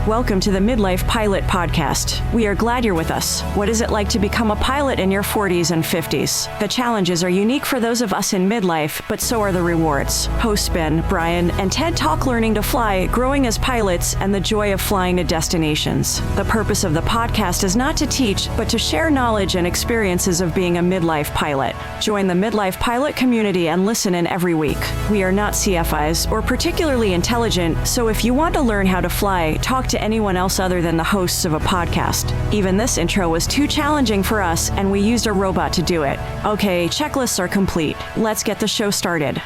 Welcome to the Midlife Pilot Podcast. We are glad you're with us. What is it like to become a pilot in your 40s and 50s? The challenges are unique for those of us in midlife, but so are the rewards. Hosts Ben, Brian, and Ted talk learning to fly, growing as pilots, and the joy of flying to destinations. The purpose of the podcast is not to teach, but to share knowledge and experiences of being a midlife pilot. Join the Midlife Pilot community and listen in every week. We are not CFIs or particularly intelligent, so if you want to learn how to fly, talk to anyone else other than the hosts of a podcast. Even this intro was too challenging for us, and we used a robot to do it. Okay, checklists are complete. Let's get the show started.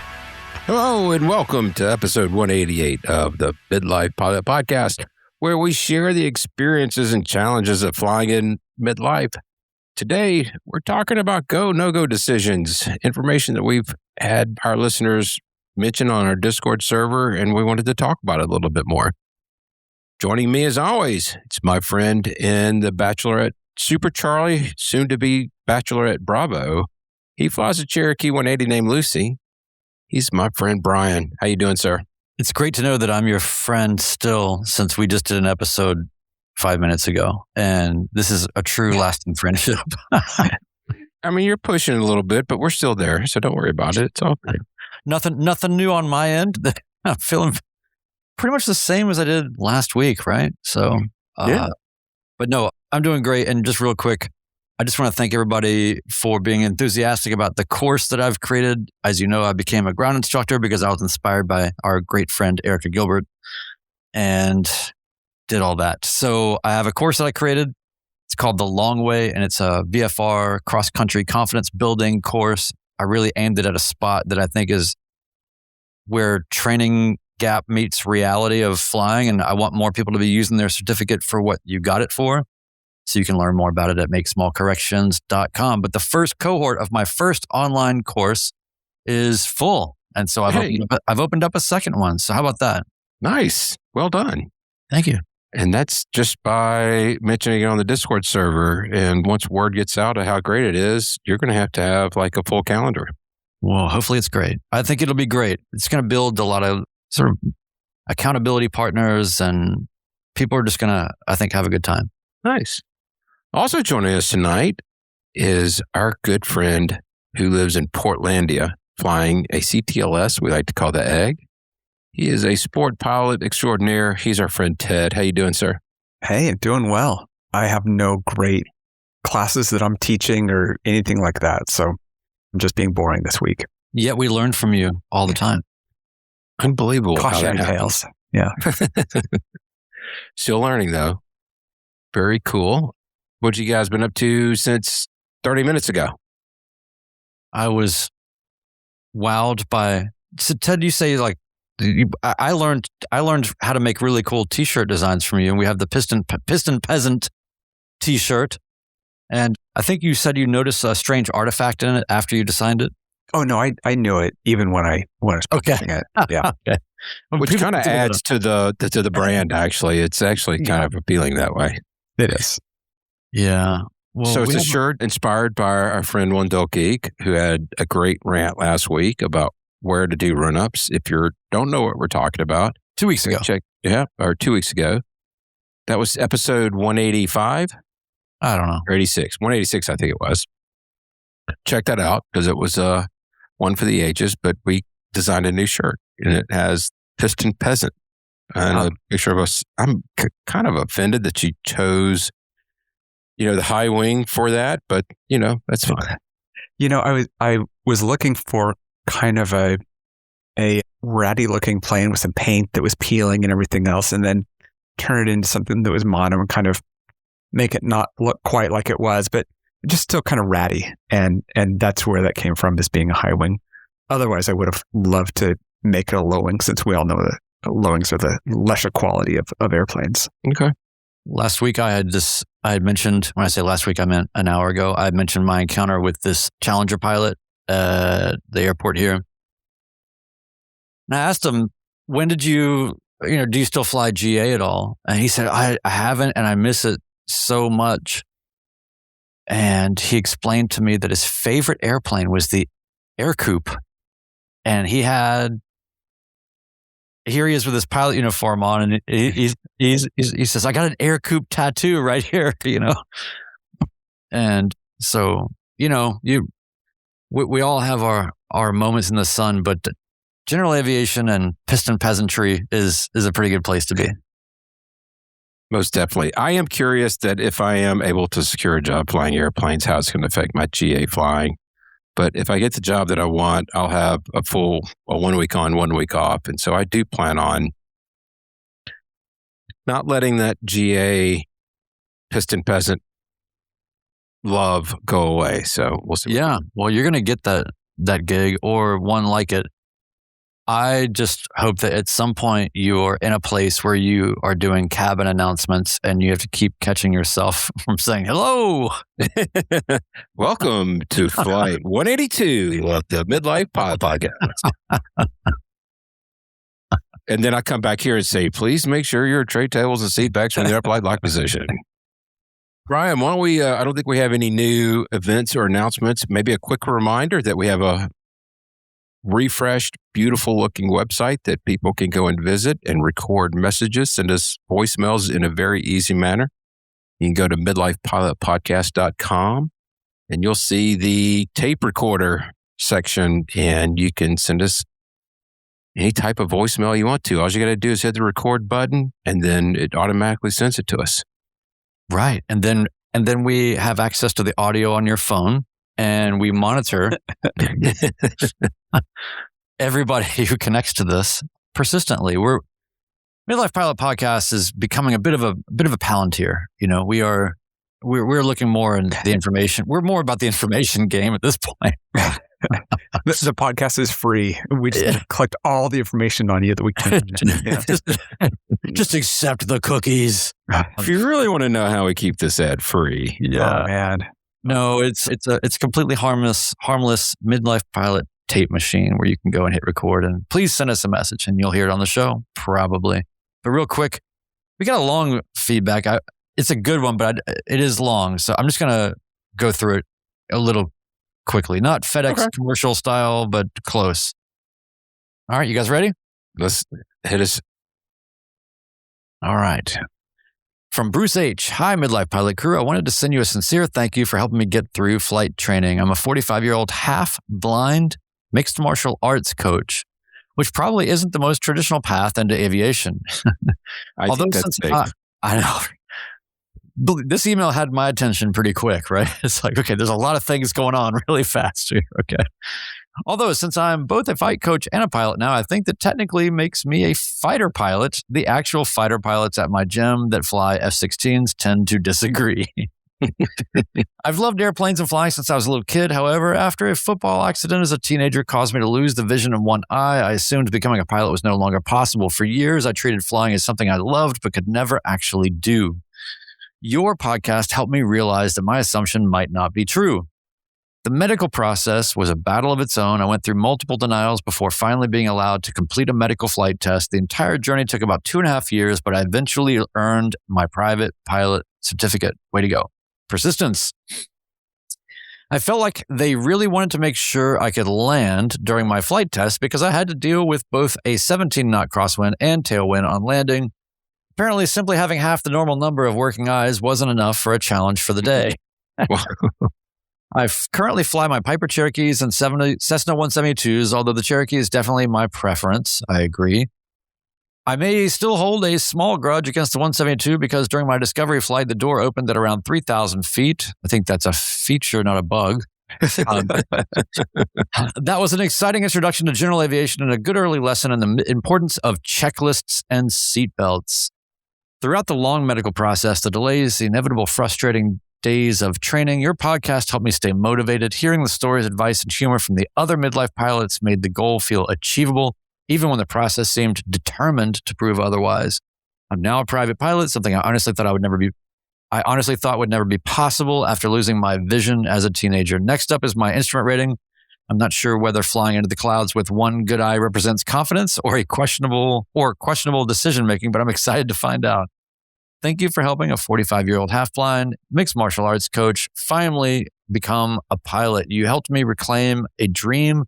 Hello, and welcome to episode 188 of the Midlife Pilot Podcast, where we share the experiences and challenges of flying in midlife. Today, we're talking about go, no-go decisions, information that we've had our listeners mention on our Discord server, and we wanted to talk about it a little bit more. Joining me as always, it's my friend in the Bachelorette Super Charlie, soon to be Bachelorette Bravo. He flies a Cherokee 180 named Lucy. He's my friend Brian. How you doing, sir? It's great to know that I'm your friend still, since we just did an episode 5 minutes ago. And this is a true lasting friendship. I mean, you're pushing it a little bit, but we're still there. So don't worry about it. It's all good. Nothing new on my end. I'm feeling pretty much the same as I did last week, right? So, yeah. But no, I'm doing great. And just real quick, I just want to thank everybody for being enthusiastic about the course that I've created. As you know, I became a ground instructor because I was inspired by our great friend, Erica Gilbert, and did all that. So I have a course that I created. It's called The Long Way, and it's a VFR cross-country confidence building course. I really aimed it at a spot that I think is where training gap meets reality of flying, and I want more people to be using their certificate for what you got it for. So you can learn more about it at makesmallcorrections.com. But the first cohort of my first online course is full. And so I've opened up a second one. So how about that? Nice. Well done. Thank you. And that's just by mentioning it on the Discord server. And once word gets out of how great it is, you're going to have like a full calendar. Well, hopefully it's great. I think it'll be great. It's going to build a lot of sort of accountability partners, and people are just going to, I think, have a good time. Nice. Also joining us tonight is our good friend who lives in Portlandia, flying a CTLS, we like to call the Egg. He is a sport pilot extraordinaire. He's our friend Ted. How you doing, sir? Hey, I'm doing well. I have no great classes that I'm teaching or anything like that, so I'm just being boring this week. Yet we learn from you all the time. Unbelievable. Cautionary tales. Yeah. Still learning, though. Very cool. What you guys been up to since 30 minutes ago? I was wowed by... So Ted, you say like, I learned how to make really cool t-shirt designs from you. And we have the Piston Peasant t-shirt. And I think you said you noticed a strange artifact in it after you designed it. Oh, no, I knew it even when I was picking it. Yeah. Okay. Which kind of adds to the brand, actually. It's actually kind of appealing that way. It is. Yeah. Well, so it's a shirt inspired by our friend Wendell Geek, who had a great rant last week about where to do run-ups. If you don't know what we're talking about. 2 weeks ago. Or 2 weeks ago. That was episode 185. I don't know. Or 86. 186, I think it was. Check that out because it was one for the ages, but we designed a new shirt and it has Piston Peasant. And a picture of us. I'm kind of offended that you chose, the high wing for that, but that's fine. I was looking for kind of a ratty looking plane with some paint that was peeling and everything else, and then turn it into something that was mono and kind of make it not look quite like it was, but just still kind of ratty. And that's where that came from, as being a high wing. Otherwise, I would have loved to make it a low wing, since we all know that low wings are the lesser quality of airplanes. Okay. Last week I had mentioned, when I say last week, I meant an hour ago, I had mentioned my encounter with this Challenger pilot at the airport here. And I asked him, when did do you still fly GA at all? And he said, I haven't, and I miss it so much. And he explained to me that his favorite airplane was the Air Coupe. And he had here he is with his pilot uniform on, and he says, "I got an air coupe tattoo right here," And so, we all have our moments in the sun, but general aviation and piston peasantry is a pretty good place to be. Most definitely. I am curious that if I am able to secure a job flying airplanes, how it's going to affect my GA flying. But if I get the job that I want, I'll have a 1 week on, 1 week off. And so I do plan on not letting that GA piston peasant love go away. So we'll see. Yeah. Well, you're going to get that gig or one like it. I just hope that at some point you're in a place where you are doing cabin announcements and you have to keep catching yourself from saying, "Hello." Welcome to Flight 182 of the Midlife Podcast. And then I come back here and say, "Please make sure your tray tables and seat backs are in the upright lock position." Ryan, why don't we, I don't think we have any new events or announcements. Maybe a quick reminder that we have a refreshed, beautiful looking website that people can go and visit and record messages, send us voicemails in a very easy manner. You can go to midlifepilotpodcast.com and you'll see the tape recorder section, and you can send us any type of voicemail you want to. All you got to do is hit the record button and then it automatically sends it to us. Right. And then we have access to the audio on your phone, and we monitor everybody who connects to this persistently. Midlife Pilot Podcast is becoming a bit of a Palantir. We're looking more in the information. We're more about the information game at this point. The podcast is free. We just collect all the information on you that we can. Just accept the cookies. If you really want to know how we keep this ad free. Yeah. Oh, man. No, it's completely harmless Midlife Pilot tape machine where you can go and hit record, and please send us a message and you'll hear it on the show, probably. But real quick, we got a long feedback. It's a good one, but it is long. So I'm just going to go through it a little quickly. Not FedEx commercial style, but close. All right, you guys ready? Let's hit us. All right. From Bruce H. Hi, Midlife Pilot crew. I wanted to send you a sincere thank you for helping me get through flight training. I'm a 45-year-old half-blind mixed martial arts coach, which probably isn't the most traditional path into aviation. I think that's safe. I know. This email had my attention pretty quick, right? It's like, okay, there's a lot of things going on really fast here. Okay. Although, since I'm both a fight coach and a pilot now, I think that technically makes me a fighter pilot. The actual fighter pilots at my gym that fly F-16s tend to disagree. I've loved airplanes and flying since I was a little kid. However, after a football accident as a teenager caused me to lose the vision in one eye, I assumed becoming a pilot was no longer possible. For years, I treated flying as something I loved but could never actually do. Your podcast helped me realize that my assumption might not be true. The medical process was a battle of its own. I went through multiple denials before finally being allowed to complete a medical flight test. The entire journey took about 2.5 years, but I eventually earned my private pilot certificate. Way to go. Persistence. I felt like they really wanted to make sure I could land during my flight test because I had to deal with both a 17-knot crosswind and tailwind on landing. Apparently, simply having half the normal number of working eyes wasn't enough for a challenge for the day. I currently fly my Piper Cherokees and Cessna 172s, although the Cherokee is definitely my preference. I agree. I may still hold a small grudge against the 172 because during my discovery flight, the door opened at around 3,000 feet. I think that's a feature, not a bug. That was an exciting introduction to general aviation and a good early lesson in the importance of checklists and seatbelts. Throughout the long medical process, the delays, the inevitable frustrating days of training, your podcast helped me stay motivated. Hearing the stories, advice, and humor from the other midlife pilots made the goal feel achievable, even when the process seemed determined to prove otherwise. I'm now a private pilot, something I honestly thought would never be possible after losing my vision as a teenager. Next up is my instrument rating. I'm not sure whether flying into the clouds with one good eye represents confidence or questionable decision-making, but I'm excited to find out. Thank you for helping a 45-year-old half-blind mixed martial arts coach finally become a pilot. You helped me reclaim a dream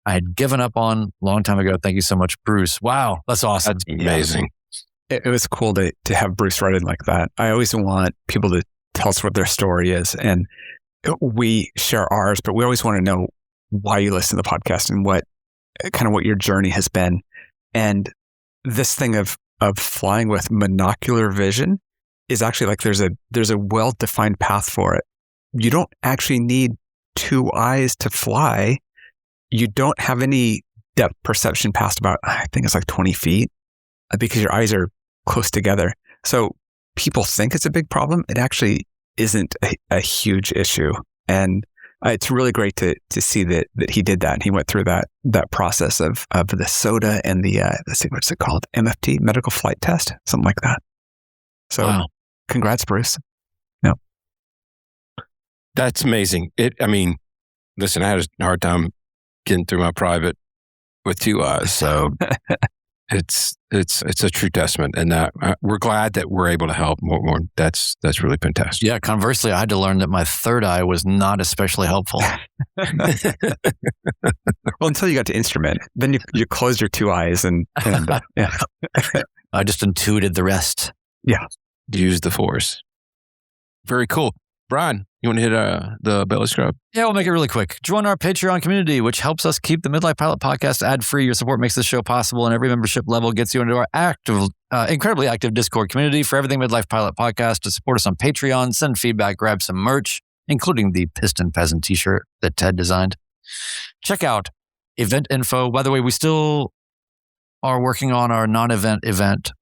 I had given up on a long time ago. Thank you so much, Bruce. Wow, that's awesome. That's amazing. It was cool to have Bruce write in like that. I always want people to tell us what their story is. And we share ours, but we always want to know why you listen to the podcast and what your journey has been. And this thing of flying with monocular vision is actually like there's a well-defined path for it. You don't actually need two eyes to fly. You don't have any depth perception past about, I think it's like 20 feet, because your eyes are close together. So people think it's a big problem. It actually isn't a huge issue. And it's really great to see that he did that. And he went through that process of the SOTA and the, let's see, what's it called? MFT, medical flight test, something like that. So wow. Congrats, Bruce. No. That's amazing. Listen, I had a hard time getting through my private with two eyes. So it's a true testament, and we're glad that we're able to help more. That's really fantastic. Yeah. Conversely, I had to learn that my third eye was not especially helpful. Well, until you got to instrument, then you closed your two eyes and yeah. I just intuited the rest. Yeah. Use the force. Very cool. Brian, you want to hit the belly scrub? Yeah, we'll make it really quick. Join our Patreon community, which helps us keep the Midlife Pilot podcast ad-free. Your support makes this show possible, and every membership level gets you into our incredibly active Discord community for everything Midlife Pilot podcast. To support us on Patreon, send feedback, grab some merch, including the Piston Peasant t-shirt that Ted designed. Check out event info. By the way, we still are working on our non-event event,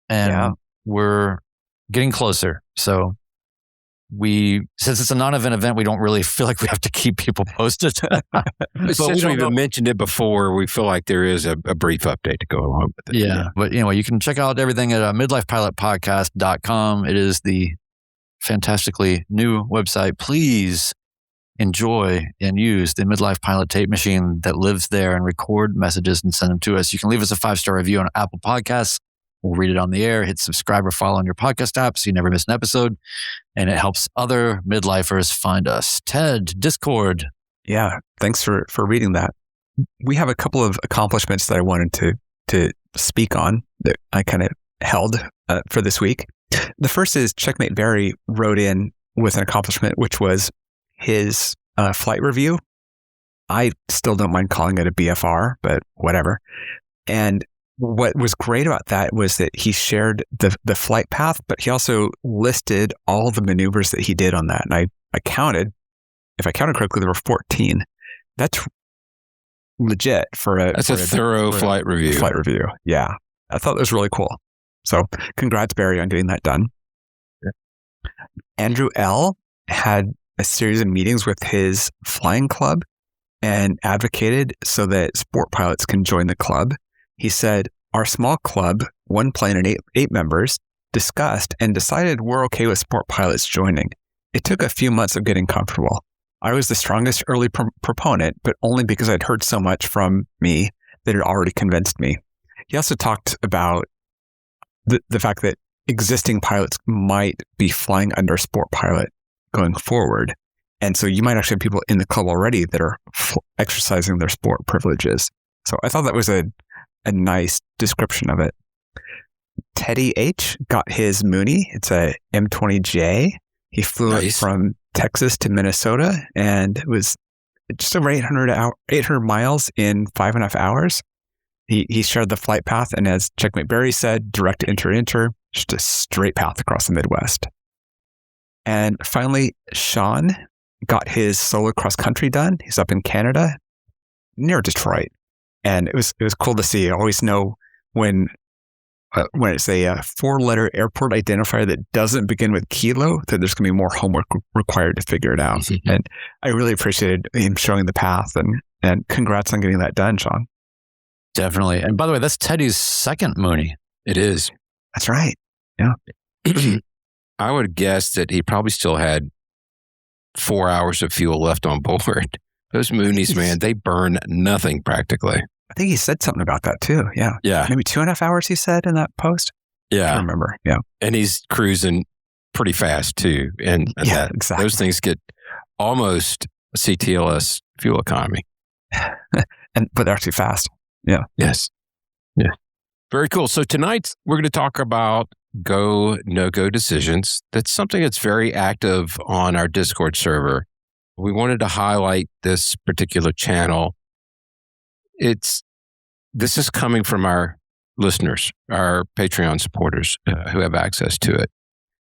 and we're getting closer. So since it's a non-event event, we don't really feel like we have to keep people posted. Since we've mentioned it before, we feel like there is a brief update to go along with it. Yeah. But anyway, you can check out everything at midlifepilotpodcast.com. It is the fantastically new website. Please enjoy and use the Midlife Pilot tape machine that lives there and record messages and send them to us. You can leave us a 5-star review on Apple Podcasts. We'll read it on the air. Hit subscribe or follow on your podcast app so you never miss an episode. And it helps other midlifers find us. Ted, Discord. Yeah, thanks for reading that. We have a couple of accomplishments that I wanted to speak on that I kind of held for this week. The first is Checkmate Barry wrote in with an accomplishment, which was his flight review. I still don't mind calling it a BFR, but whatever. And what was great about that was that he shared the flight path, but he also listed all the maneuvers that he did on that. And I counted, if I counted correctly, there were 14. That's legit for a thorough flight review. Flight review. Yeah. I thought that was really cool. So congrats, Barry, on getting that done. Yeah. Andrew L. had a series of meetings with his flying club and advocated so that sport pilots can join the club. He said, our small club, 1 plane and 8 members, discussed and decided we're okay with sport pilots joining. It took a few months of getting comfortable. I was the strongest early proponent, but only because I'd heard so much from me that it already convinced me. He also talked about the fact that existing pilots might be flying under sport pilot going forward. And so you might actually have people in the club already that are exercising their sport privileges. So I thought that was a nice description of it. Teddy H got his Mooney. It's a M20J. He flew it from Texas to Minnesota, and it was just over 800 miles in 5.5 hours. He shared the flight path, and as Checkmate Barry said, direct enter, just a straight path across the Midwest. And finally, Sean got his solo cross country done. He's up in Canada, near Detroit. And it was cool to see. I always know when it's a 4-letter airport identifier that doesn't begin with kilo, that there's going to be more homework required to figure it out. Mm-hmm. And I really appreciated him showing the path, and congrats on getting that done, Sean. Definitely. And by the way, that's Teddy's second Mooney. It is. That's right. Yeah. I would guess that he probably still had 4 hours of fuel left on board. Those Moonies, man, they burn nothing practically. I think he said something about that too. Yeah. Yeah. Maybe 2.5 hours he said in that post. Yeah. I remember. Yeah. And he's cruising pretty fast too. And yeah, exactly. Those things get almost CTLS fuel economy. but they're actually fast. Yeah. Yes. Yeah. Very cool. So tonight we're going to talk about go, no-go decisions. That's something that's very active on our Discord server. We wanted to highlight this particular channel. This is coming from our listeners, our Patreon supporters who have access to it.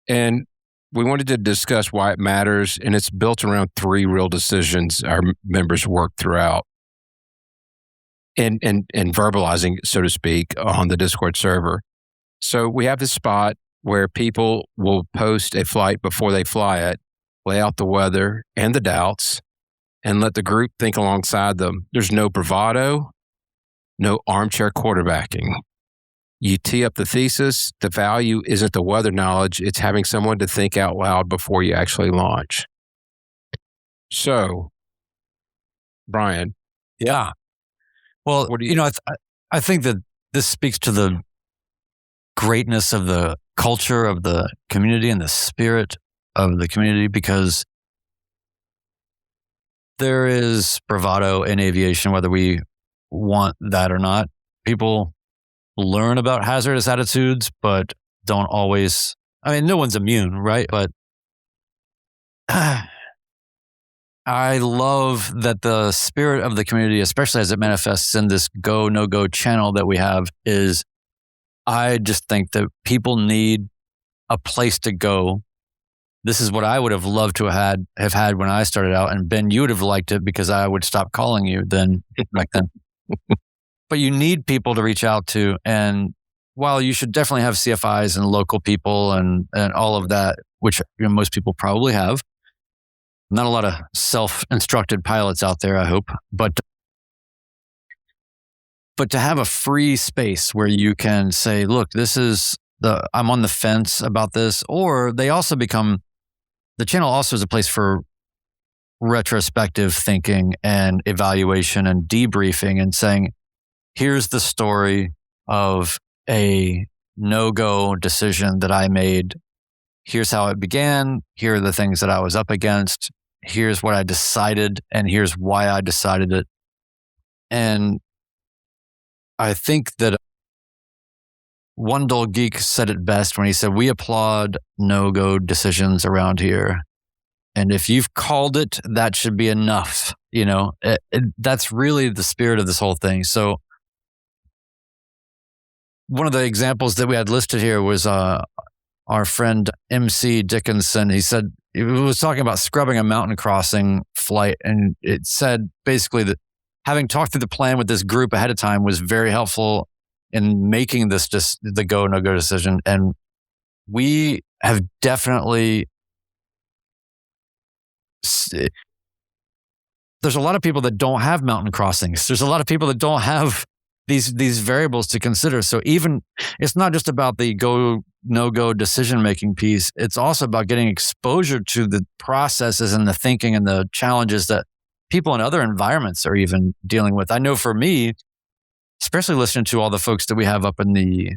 And we wanted to discuss why it matters. And it's built around 3 real decisions our members work throughout and verbalizing, so to speak, on the Discord server. So we have this spot where people will post a flight before they fly it, lay out the weather and the doubts, and let the group think alongside them. There's no bravado, no armchair quarterbacking. You tee up the thesis. The value isn't the weather knowledge. It's having someone to think out loud before you actually launch. So, Brian. Yeah. Well, I think that this speaks to the greatness of the culture of the community and the spirit of the community, because there is bravado in aviation, whether we want that or not. People learn about hazardous attitudes, but don't always, no one's immune, right? But I love that the spirit of the community, especially as it manifests in this go, no-go channel that we have, is I just think that people need a place to go. This is what I would have loved to have had when I started out. And Ben, you would have liked it because I would stop calling you back then. But you need people to reach out to. And while you should definitely have CFIs and local people and all of that, which most people probably have, not a lot of self-instructed pilots out there, I hope. But to have a free space where you can say, look, I'm on the fence about this. Or they also become, the channel also is a place for retrospective thinking and evaluation and debriefing and saying, here's the story of a no-go decision that I made. Here's how it began. Here are the things that I was up against. Here's what I decided, and here's why I decided it. And I think that One Dull Geek said it best when he said, we applaud no-go decisions around here. And if you've called it, that should be enough. That's really the spirit of this whole thing. So one of the examples that we had listed here was our friend MC Dickinson. He said, he was talking about scrubbing a mountain crossing flight. And it said basically that having talked through the plan with this group ahead of time was very helpful in making this just the go, no go decision. And we have definitely, there's a lot of people that don't have mountain crossings. There's a lot of people that don't have these variables to consider. So even, it's not just about the go, no go decision making piece. It's also about getting exposure to the processes and the thinking and the challenges that people in other environments are even dealing with. I know for me, especially listening to all the folks that we have up in the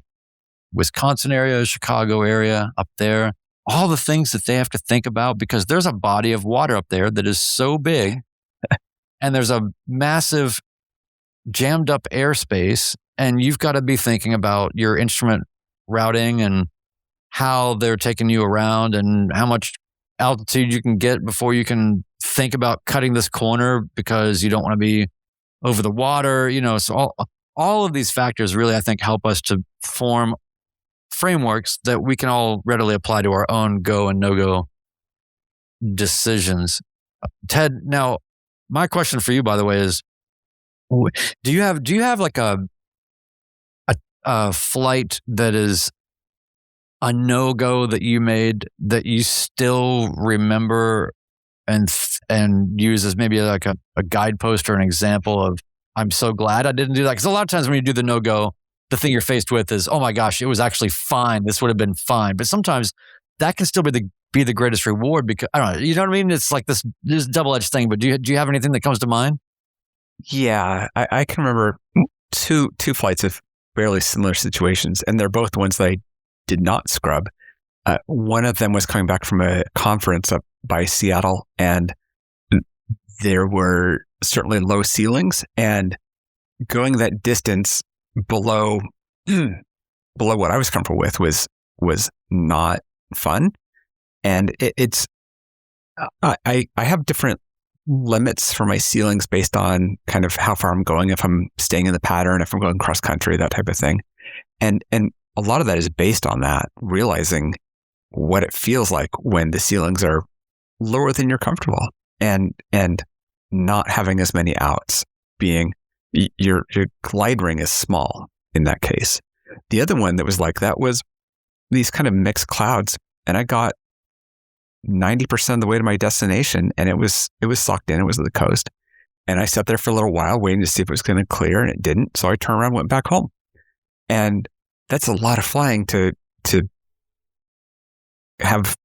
Wisconsin area, Chicago area, up there, all the things that they have to think about, because there's a body of water up there that is so big and there's a massive jammed up airspace, and you've got to be thinking about your instrument routing and how they're taking you around and how much altitude you can get before you can think about cutting this corner because you don't want to be over the water. So all of these factors really, I think, help us to form frameworks that we can all readily apply to our own go and no-go decisions. Ted, my question for you, by the way, is, do you have like a flight that is a no-go that you made that you still remember and use as maybe like a guidepost or an example of, I'm so glad I didn't do that? Because a lot of times when you do the no-go, the thing you're faced with is, oh my gosh, it was actually fine. This would have been fine. But sometimes that can still be the greatest reward, because I don't know, you know what I mean? It's like this double-edged thing. But do you have anything that comes to mind? Yeah, I can remember two flights of fairly similar situations, and they're both ones that I did not scrub. One of them was coming back from a conference up by Seattle, and there were certainly low ceilings, and going that distance below what I was comfortable with was not fun. And I have different limits for my ceilings based on kind of how far I'm going, if I'm staying in the pattern, if I'm going cross country, that type of thing. And a lot of that is based on that, realizing what it feels like when the ceilings are lower than you're comfortable, and not having as many outs, being your glide ring is small in that case. The other one that was like that was these kind of mixed clouds, and I got 90% of the way to my destination, and it was sucked in. It was at the coast, and I sat there for a little while waiting to see if it was going to clear, and it didn't. So I turned around and went back home. And that's a lot of flying to have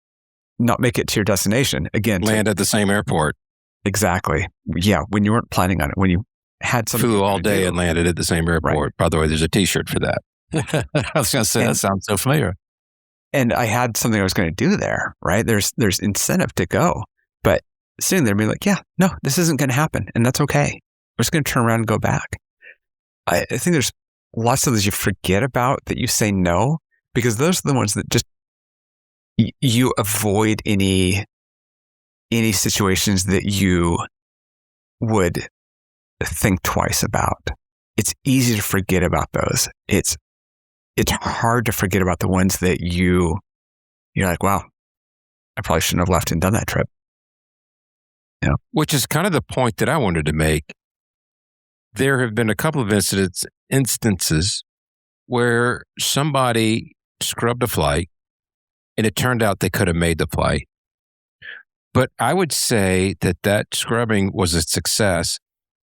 not make it to your destination again. Land at the same airport. Exactly. Yeah, when you weren't planning on it, when you had something flew all day and landed at the same airport. Right. By the way, there's a T-shirt for that. I was going to say, that sounds so familiar. And I had something I was going to do there, right? There's incentive to go. But sitting there being like, yeah, no, this isn't going to happen. And that's okay. We're just going to turn around and go back. I think there's lots of those you forget about that you say no, because those are the ones that just, you avoid any situations that you would think twice about. It's easy to forget about those. It's hard to forget about the ones that you're like, wow, I probably shouldn't have left and done that trip. Yeah. Which is kind of the point that I wanted to make. There have been a couple of instances where somebody scrubbed a flight and it turned out they could have made the flight. But I would say that scrubbing was a success,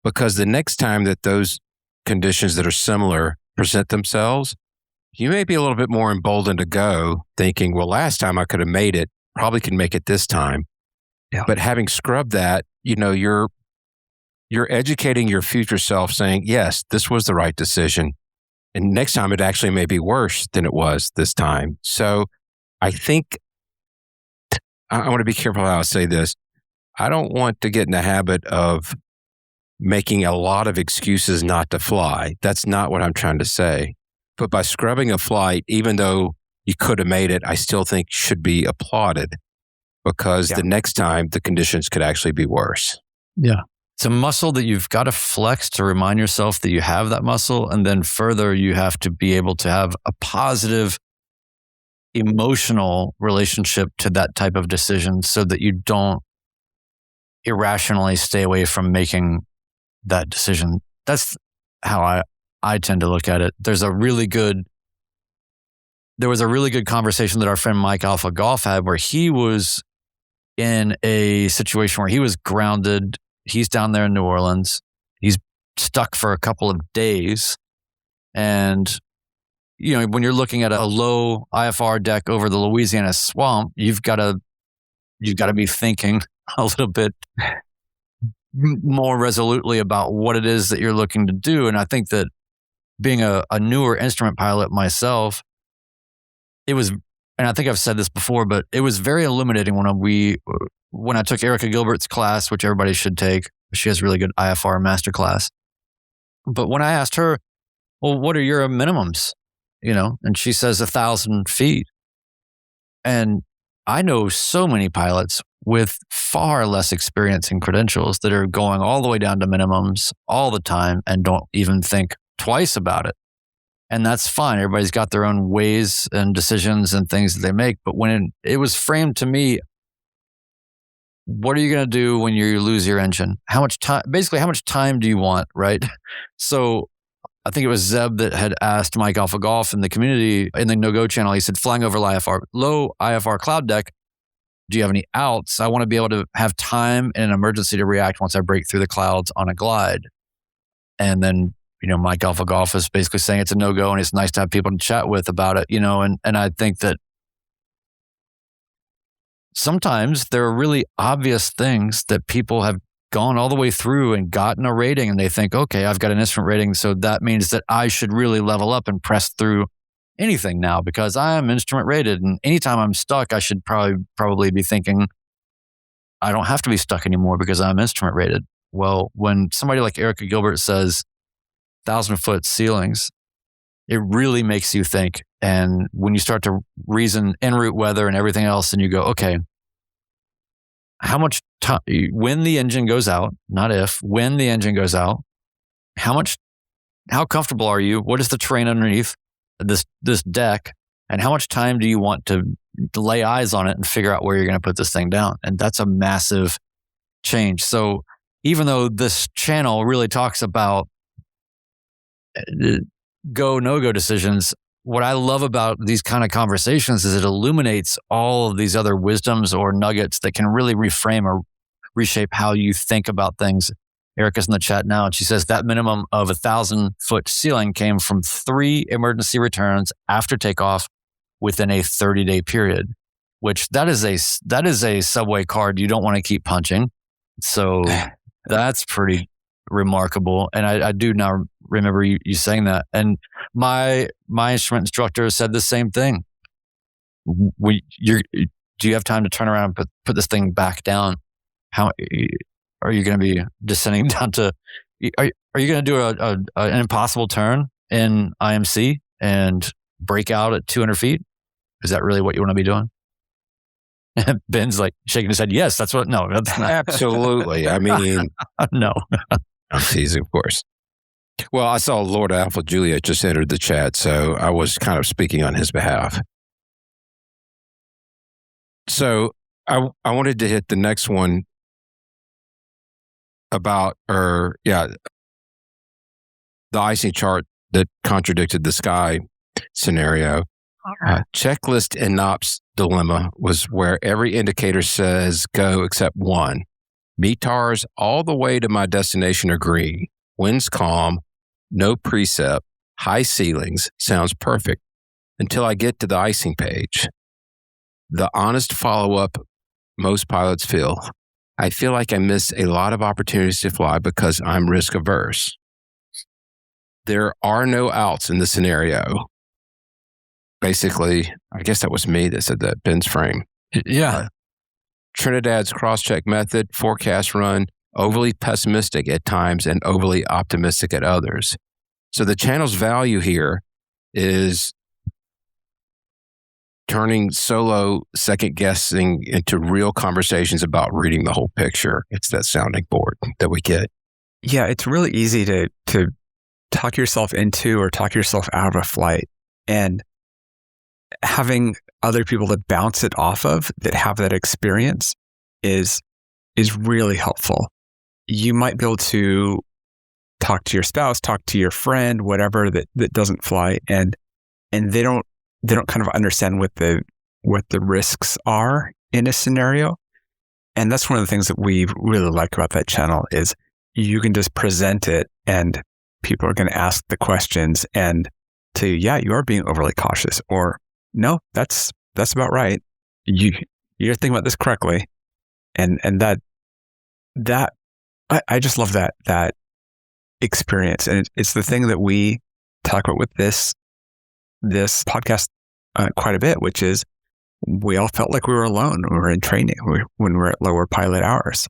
because the next time that those conditions that are similar present themselves, you may be a little bit more emboldened to go, thinking, well, last time I could have made it, probably can make it this time. Yeah. But having scrubbed that, you're educating your future self, saying, yes, this was the right decision. And next time it actually may be worse than it was this time. So I think I want to be careful how I say this. I don't want to get in the habit of making a lot of excuses not to fly. That's not what I'm trying to say. But by scrubbing a flight, even though you could have made it, I still think should be applauded, because the next time the conditions could actually be worse. Yeah. It's a muscle that you've got to flex to remind yourself that you have that muscle. And then further, you have to be able to have a positive emotional relationship to that type of decision, so that you don't irrationally stay away from making that decision. That's how I tend to look at it. There was a really good conversation that our friend Mike Alpha Golf had, where he was in a situation where he was grounded. He's down there in New Orleans. He's stuck for a couple of days. And, when you're looking at a low IFR deck over the Louisiana swamp, you've got to be thinking a little bit more resolutely about what it is that you're looking to do. And I think that being a newer instrument pilot myself, it was, and I think I've said this before, but it was very illuminating when I took Erica Gilbert's class, which everybody should take. She has really good IFR masterclass. But when I asked her, well, what are your minimums? And she says 1,000 feet. And I know so many pilots with far less experience and credentials that are going all the way down to minimums all the time and don't even think twice about it. And that's fine. Everybody's got their own ways and decisions and things that they make. But when it was framed to me, what are you going to do when you lose your engine? How much time do you want, right? So I think it was Zeb that had asked Mike Alpha Golf in the community, in the No-Go channel. He said, flying over low IFR cloud deck, do you have any outs? I want to be able to have time in an emergency to react once I break through the clouds on a glide. And then, Mike Alpha Golf is basically saying it's a no-go, and it's nice to have people to chat with about it, and I think that sometimes there are really obvious things that people have gone all the way through and gotten a rating, and they think, okay, I've got an instrument rating, so that means that I should really level up and press through anything now because I am instrument rated. And anytime I'm stuck, I should probably be thinking, I don't have to be stuck anymore because I'm instrument rated. Well, when somebody like Erica Gilbert says, 1,000-foot ceilings, it really makes you think. And when you start to reason en route weather and everything else, and you go, okay, how much time, when the engine goes out, not if, when the engine goes out, how comfortable are you? What is the terrain underneath this deck? And how much time do you want to lay eyes on it and figure out where you're going to put this thing down? And that's a massive change. So even though this channel really talks about go, no-go decisions, what I love about these kind of conversations is it illuminates all of these other wisdoms or nuggets that can really reframe or reshape how you think about things. Erica's in the chat now, and she says that minimum of 1,000-foot ceiling came from 3 emergency returns after takeoff within a 30-day period, which that is a subway card you don't want to keep punching. So that's pretty remarkable. And I do now remember you saying that. And my instrument instructor said the same thing. Do you have time to turn around and put this thing back down? How are you going to be descending down to? Are you going to do an impossible turn in IMC and break out at 200 feet? Is that really what you want to be doing? Ben's like shaking his head. Yes, that's what. No, that's not. Absolutely. I mean, no. I'm teasing, of course. Well, I saw Lord Alpha Juliet just entered the chat, so I was kind of speaking on his behalf. So I wanted to hit the next one about, the icing chart that contradicted the sky scenario. Checklist and NOPS dilemma was where every indicator says go except one. METARs all the way to my destination are green. Winds calm, no precip, high ceilings, sounds perfect until I get to the icing page. The honest follow-up most pilots feel. I feel like I miss a lot of opportunities to fly because I'm risk averse. There are no outs in the scenario. Basically, I guess that was me that said that, Ben's frame. Yeah. Trinidad's cross-check method, forecast run, overly pessimistic at times and overly optimistic at others. So the channel's value here is turning solo second guessing into real conversations about reading the whole picture. It's that sounding board that we get. Yeah, it's really easy to talk yourself into or talk yourself out of a flight, and having other people to bounce it off of that have that experience is really helpful. You might be able to talk to your spouse, talk to your friend, whatever that doesn't fly, and they don't kind of understand what the risks are in a scenario. And that's one of the things that we really like about that channel is you can just present it and people are going to ask the questions and tell you, yeah, you are being overly cautious, or no, that's about right. You're thinking about this correctly. And that I just love that experience. And it's the thing that we talk about with this podcast quite a bit, which is we all felt like we were alone when we were in training, when we were at lower pilot hours.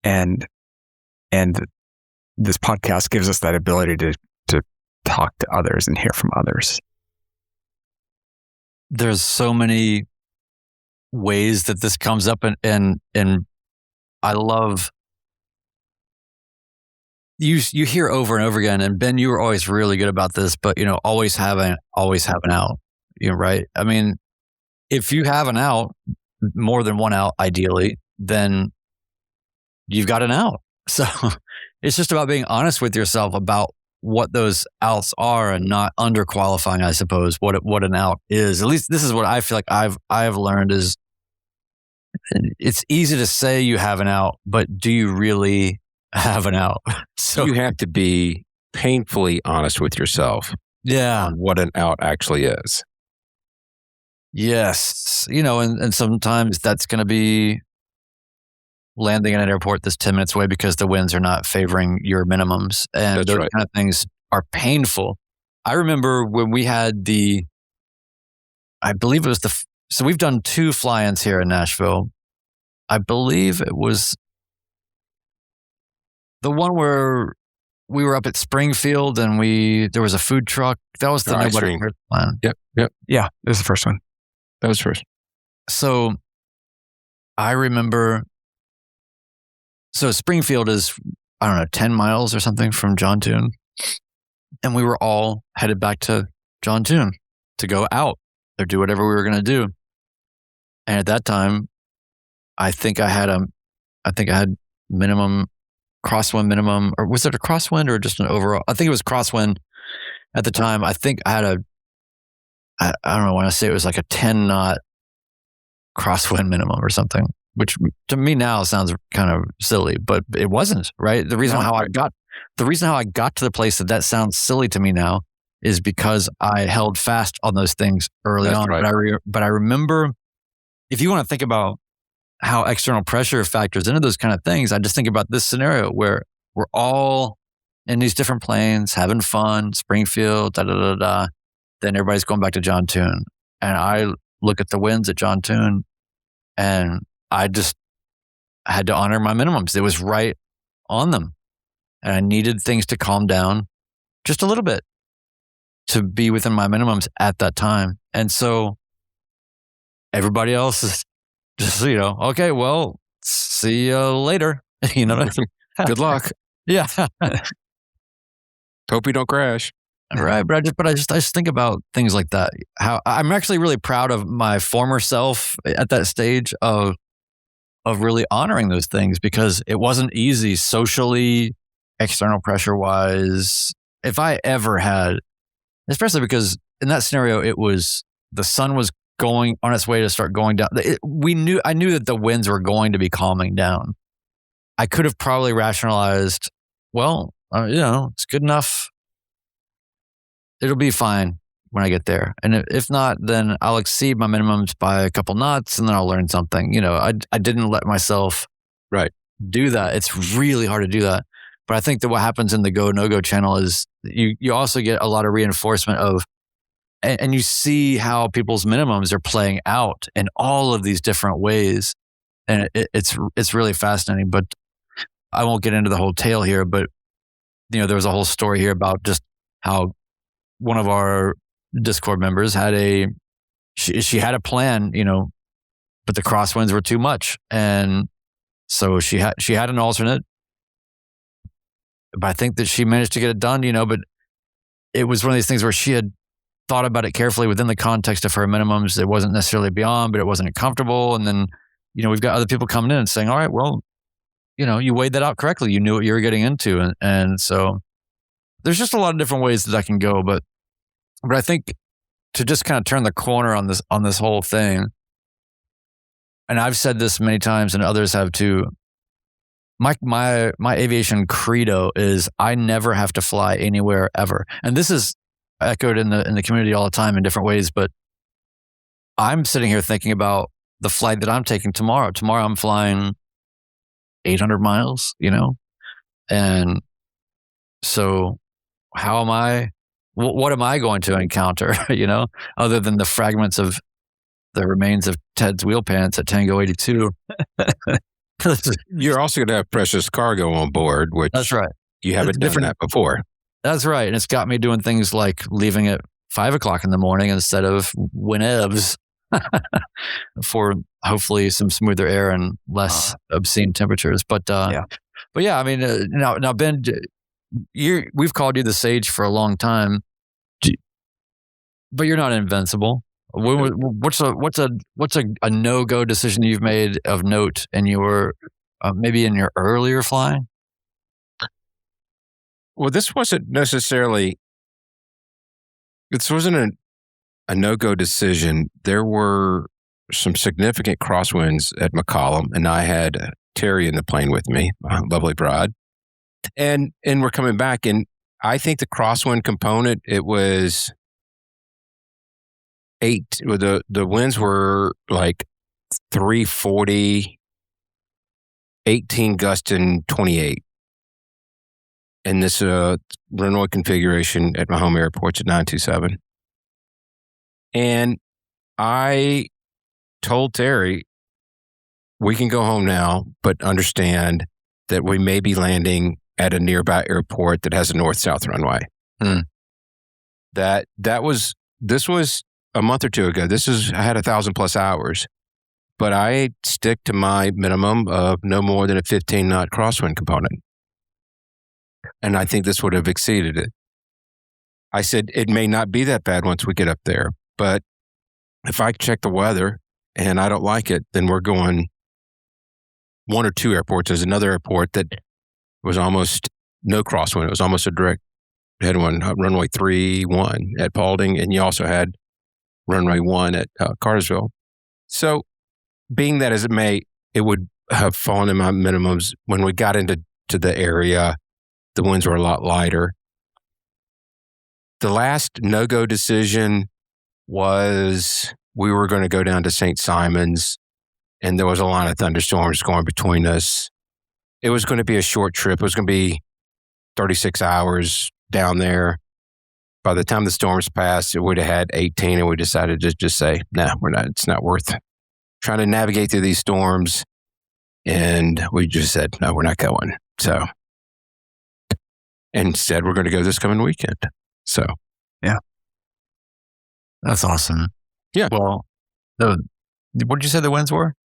And this podcast gives us that ability to talk to others and hear from others. There's so many ways that this comes up, and I love you hear over and over again. And Ben, you were always really good about this, but always have an out. Right? I mean, if you have an out, more than one out, ideally, then you've got an out. So it's just about being honest with yourself about what those outs are and not underqualifying, I suppose, what an out is. At least this is what I feel like I have learned is it's easy to say you have an out, but do you really have an out? So you have to be painfully honest with yourself. Yeah. On what an out actually is. Yes. And sometimes that's going to be landing in an airport that's 10 minutes away because the winds are not favoring your minimums. And that's those right. kind of things are painful. I remember when we had I believe it was so we've done 2 fly-ins here in Nashville. I believe it was the one where we were up at Springfield and there was a food truck. That was the nobody cares plan. Yep. Yeah, it was the first one. That was first. So I remember, Springfield is, I don't know, 10 miles or something from John Tune. And we were all headed back to John Tune to go out or do whatever we were going to do. And at that time, I think I had minimum crosswind minimum, or was it a crosswind or just an overall? I think it was crosswind at the time. I think I had I don't know, when I say it was like a 10 knot crosswind minimum or something, which to me now sounds kind of silly, but it wasn't, right? The reason how I got to the place that sounds silly to me now is because I held fast on those things early on. Right. But I remember, if you want to think about how external pressure factors into those kind of things, I just think about this scenario where we're all in these different planes, having fun, Springfield, then everybody's going back to John Tune. And I look at the winds at John Tune and I just had to honor my minimums. It was right on them. And I needed things to calm down just a little bit to be within my minimums at that time. And so everybody else is just, okay, well, see you later. Good luck. Yeah. Hope you don't crash. Right. But I just think about things like that. How I'm actually really proud of my former self at that stage of really honoring those things, because it wasn't easy socially, external pressure wise. If I ever had, especially because in that scenario, the sun was going on its way to start going down. I knew that the winds were going to be calming down. I could have probably rationalized, well, it's good enough. It'll be fine when I get there. And if not, then I'll exceed my minimums by a couple knots and then I'll learn something. I didn't let myself do that. It's really hard to do that. But I think that what happens in the go, no-go channel is you also get a lot of reinforcement of, and you see how people's minimums are playing out in all of these different ways. And it's really fascinating, but I won't get into the whole tale here, but there was a whole story here about just how one of our Discord members had she had a plan, but the crosswinds were too much. And so she had an alternate, but I think that she managed to get it done, but it was one of these things where she had thought about it carefully within the context of her minimums. It wasn't necessarily beyond, but it wasn't comfortable. And then, we've got other people coming in and saying, all right, well, you weighed that out correctly. You knew what you were getting into. And so there's just a lot of different ways that I can go. But I think to just kind of turn the corner on this whole thing, and I've said this many times and others have too, my aviation credo is I never have to fly anywhere ever. And this is echoed in the community all the time in different ways, but I'm sitting here thinking about the flight that I'm taking tomorrow. Tomorrow I'm flying 800 miles, and so what am I going to encounter, other than the fragments of the remains of Ted's wheel pants at Tango 82. You're also going to have precious cargo on board, which that's right. You haven't done that before. That's right. And it's got me doing things like leaving at 5 o'clock in the morning instead of whenevs for hopefully some smoother air and less obscene temperatures. But yeah, I mean, now Ben, we've called you the sage for a long time, but you're not invincible. What's a no-go decision you've made of note and you were maybe in your earlier flying? Well, this wasn't a no-go decision. There were some significant crosswinds at McCollum, and I had Terry in the plane with me, my lovely bride. And we're coming back, and I think the crosswind component, it was 8. The winds were like 340, 18 gusting 28. And this runway configuration at my home airport's at 927. And I told Terry, we can go home now, but understand that we may be landing at a nearby airport that has a north-south runway. Hmm. This was a month or two ago. I had 1,000+ hours, but I stick to my minimum of no more than a 15-knot crosswind component. And I think this would have exceeded it. I said, it may not be that bad once we get up there, but if I check the weather and I don't like it, then we're going one or two airports. There's another airport that was almost no crosswind. It was almost a direct headwind, runway 31 at Paulding, and you also had runway 1 at Cartersville. So being that as it may, it would have fallen in my minimums. When we got into the area, the winds were a lot lighter. The last no-go decision was we were going to go down to St. Simon's, and there was a line of thunderstorms going between us. It was going to be a short trip. It was going to be 36 hours down there. By the time the storms passed, it would have had 18, and we decided to just say, no, we're not. It's not worth trying to navigate through these storms. And we just said, no, we're not going. So instead, we're going to go this coming weekend. So, yeah. That's awesome. Yeah. Well, what did you say the winds were?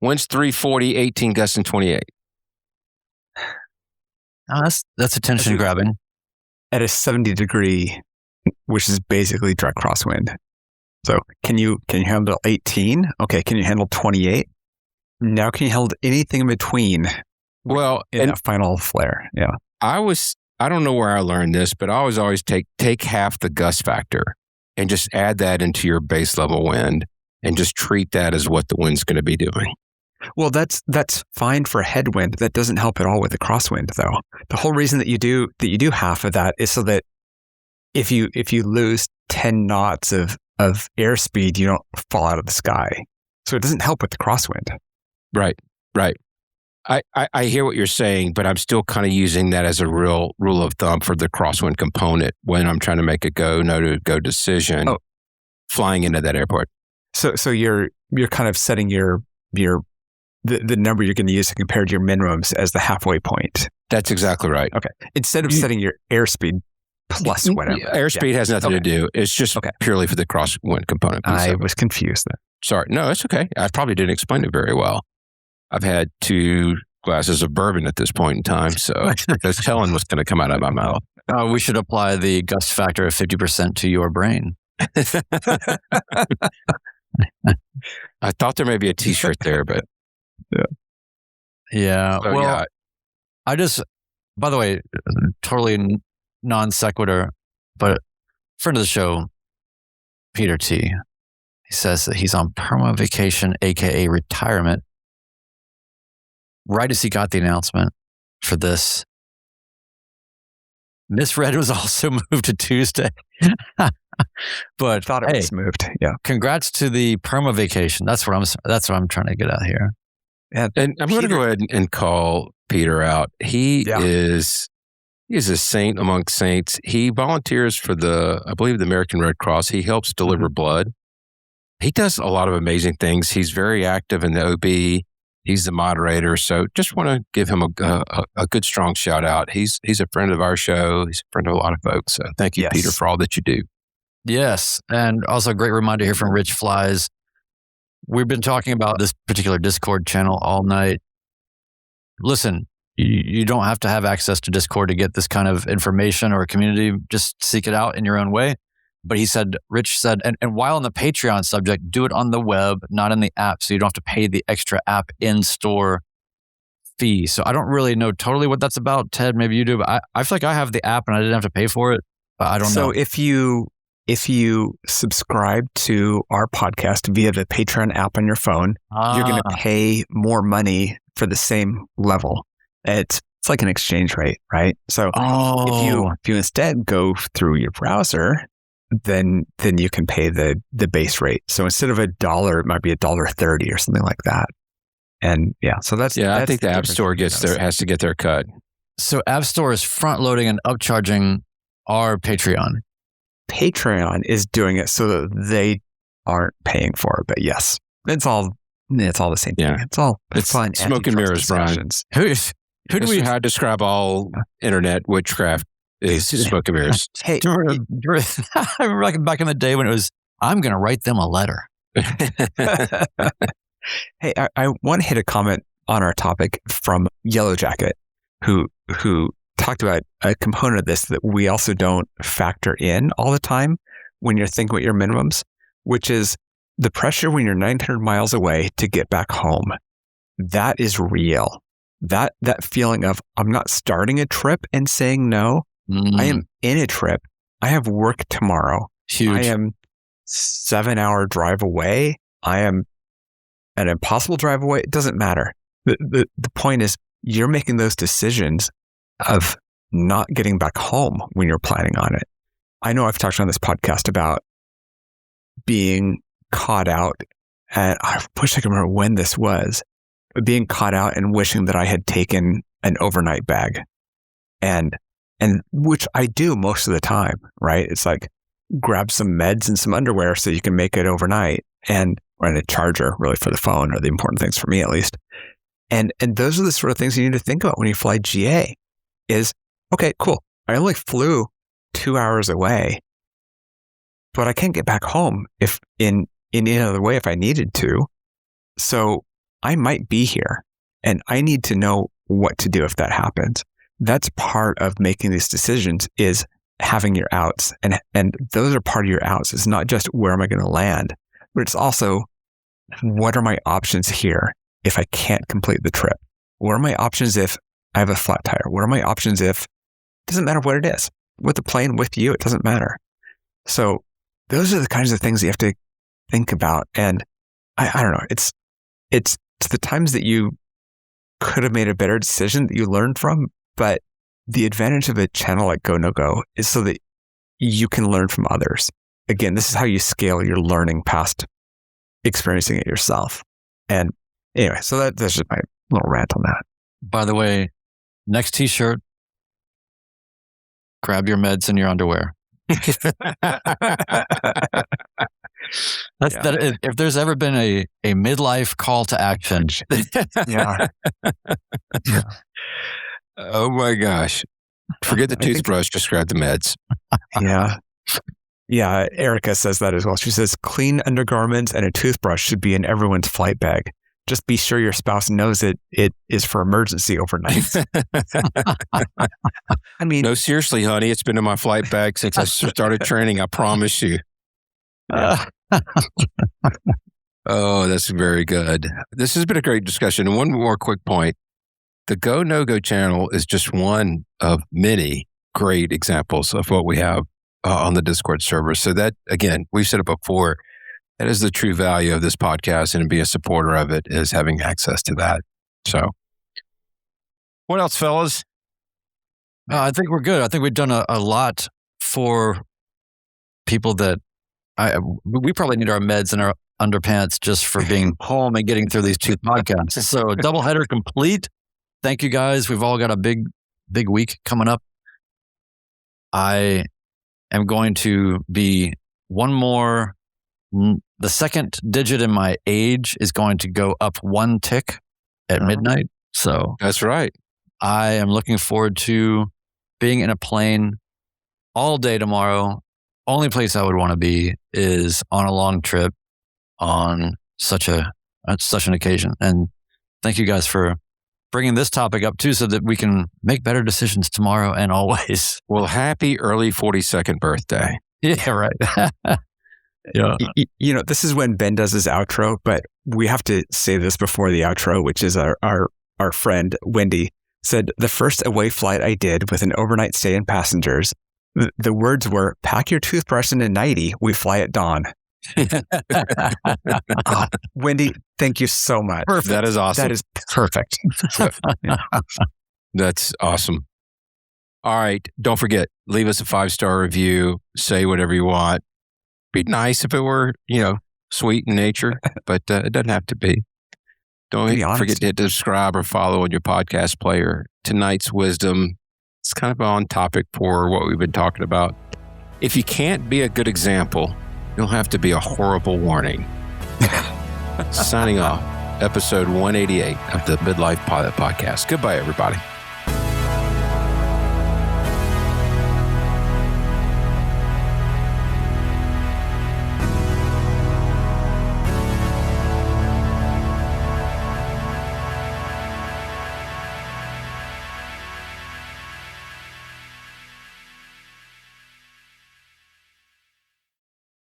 Winds 340, 18 gusts and 28. Oh, that's attention grabbing. At a 70 degree, which is basically direct crosswind. So can you handle 18? Okay. Can you handle 28? Now can you handle anything in between? Well, in that final flare. Yeah. I don't know where I learned this, but I always take half the gust factor and just add that into your base level wind and just treat that as what the wind's going to be doing. Well, that's fine for headwind. That doesn't help at all with the crosswind, though. The whole reason that you do half of that is so that if you lose 10 knots of airspeed, you don't fall out of the sky. So it doesn't help with the crosswind. Right. I hear what you're saying, but I'm still kind of using that as a real rule of thumb for the crosswind component when I'm trying to make a go, no to go decision flying into that airport. So you're kind of setting the number you're going to use to compare to your minimums as the halfway point. That's exactly right. Okay. Instead of setting your airspeed plus whatever. Airspeed has nothing to do. It's just purely for the crosswind component. I was confused then. Sorry. No, it's okay. I probably didn't explain it very well. I've had 2 glasses of bourbon at this point in time, so there's telling what's going to come out of my mouth. We should apply the gust factor of 50% to your brain. I thought there may be a T-shirt there, but yeah. So, well, yeah. I just, by the way, totally non sequitur, but friend of the show, Peter T. He says that he's on perma vacation, aka retirement. Right as he got the announcement for this, Misread was also moved to Tuesday. But I thought it was moved. Yeah. Congrats to the perma vacation. That's what I'm trying to get at here. Yeah, and I'm going to go ahead and call Peter out. He is a saint among saints. He volunteers for I believe the American Red Cross. He helps deliver blood. He does a lot of amazing things. He's very active in the OB. He's the moderator. So just want to give him a good, strong shout out. He's a friend of our show. He's a friend of a lot of folks. So thank you, Peter, for all that you do. Yes. And also a great reminder here from Rich Flies. We've been talking about this particular Discord channel all night. Listen, you don't have to have access to Discord to get this kind of information or community. Just seek it out in your own way. But Rich said, and while on the Patreon subject, do it on the web, not in the app, so you don't have to pay the extra app in-store fee. So I don't really know totally what that's about. Ted, maybe you do, but I feel like I have the app and I didn't have to pay for it, but I don't know. So if you subscribe to our podcast via the Patreon app on your phone, you're going to pay more money for the same level. It's like an exchange rate, right? So if you instead go through your browser, then you can pay the base rate. So instead of $1, it might be $1.30 or something like that. And so that's I think the App Store has to get their cut. So App Store is front loading and upcharging our Patreon. Patreon is doing it so that they aren't paying for it. But yes, it's all the same thing. It's fun. Smoke and mirrors, Brian. Who do we how to describe all internet witchcraft is smoke and mirrors. Hey, I remember back in the day when it was, I'm going to write them a letter. hey, I want to hit a comment on our topic from Yellow Jacket, who talked about a component of this that we also don't factor in all the time when you're thinking about your minimums, which is the pressure when you're 900 miles away to get back home. That is real. That feeling of, I'm not starting a trip and saying no. I am in a trip. I have work tomorrow. Huge. I am 7-hour drive away. I am an impossible drive away. It doesn't matter. The point is, you're making those decisions of not getting back home when you're planning on it. I know I've talked on this podcast about being caught out, and I wish I could remember when this was, but being caught out and wishing that I had taken an overnight bag, and which I do most of the time, right? It's like, grab some meds and some underwear so you can make it overnight, or a charger really for the phone, are the important things for me at least. And those are the sort of things you need to think about when you fly GA is, okay, cool. I only flew 2 hours away, but I can't get back home if in any other way if I needed to. So I might be here and I need to know what to do if that happens. That's part of making these decisions, is having your outs. And those are part of your outs. It's not just where am I going to land, but it's also what are my options here if I can't complete the trip? What are my options if I have a flat tire? What are my options if it doesn't matter what it is? With the plane, with you, it doesn't matter. So those are the kinds of things you have to think about. And I don't know, it's the times that you could have made a better decision that you learned from. But the advantage of a channel like Go No Go is so that you can learn from others. Again, this is how you scale your learning past experiencing it yourself. And anyway, so that's just my little rant on that. By the way, next t-shirt, grab your meds and your underwear. If there's ever been a midlife call to action. Yeah. Oh my gosh. Forget the toothbrush, just grab the meds. Yeah. Yeah. Erica says that as well. She says, clean undergarments and a toothbrush should be in everyone's flight bag. Just be sure your spouse knows it is for emergency overnight. I mean, no, seriously, honey, it's been in my flight bag since I started training. I promise you. Oh, that's very good. This has been a great discussion. And one more quick point. The Go No Go channel is just one of many great examples of what we have on the Discord server. So that, again, we've said it before, that is the true value of this podcast, and to be a supporter of it is having access to that. So what else, fellas? I think we're good. I think we've done a lot for people that we probably need our meds and our underpants just for being home and getting through these 2 podcasts. So doubleheader complete. Thank you guys. We've all got a big week coming up. I am going to be one more. The second digit in my age is going to go up 1 tick at midnight. So that's right. I am looking forward to being in a plane all day tomorrow. Only place I would want to be is on a long trip on such an occasion. And thank you guys for bringing this topic up too, so that we can make better decisions tomorrow and always. Well, happy early 42nd birthday. Yeah, right. Yeah. You know, this is when Ben does his outro, but we have to say this before the outro, which is our friend Wendy said, the first away flight I did with an overnight stay and passengers, the words were, pack your toothbrush in a nightie, we fly at dawn. Wendy, thank you so much. Perfect. That is awesome. That is perfect. That's awesome. All right. Don't forget, leave us a 5-star review. Say whatever you want. Be nice if it were, sweet in nature, but it doesn't have to be. Don't forget to hit subscribe or follow on your podcast player. Tonight's wisdom, it's kind of on topic for what we've been talking about. If you can't be a good example, you'll have to be a horrible warning. Signing off, episode 188 of the Midlife Pilot Podcast. Goodbye, everybody.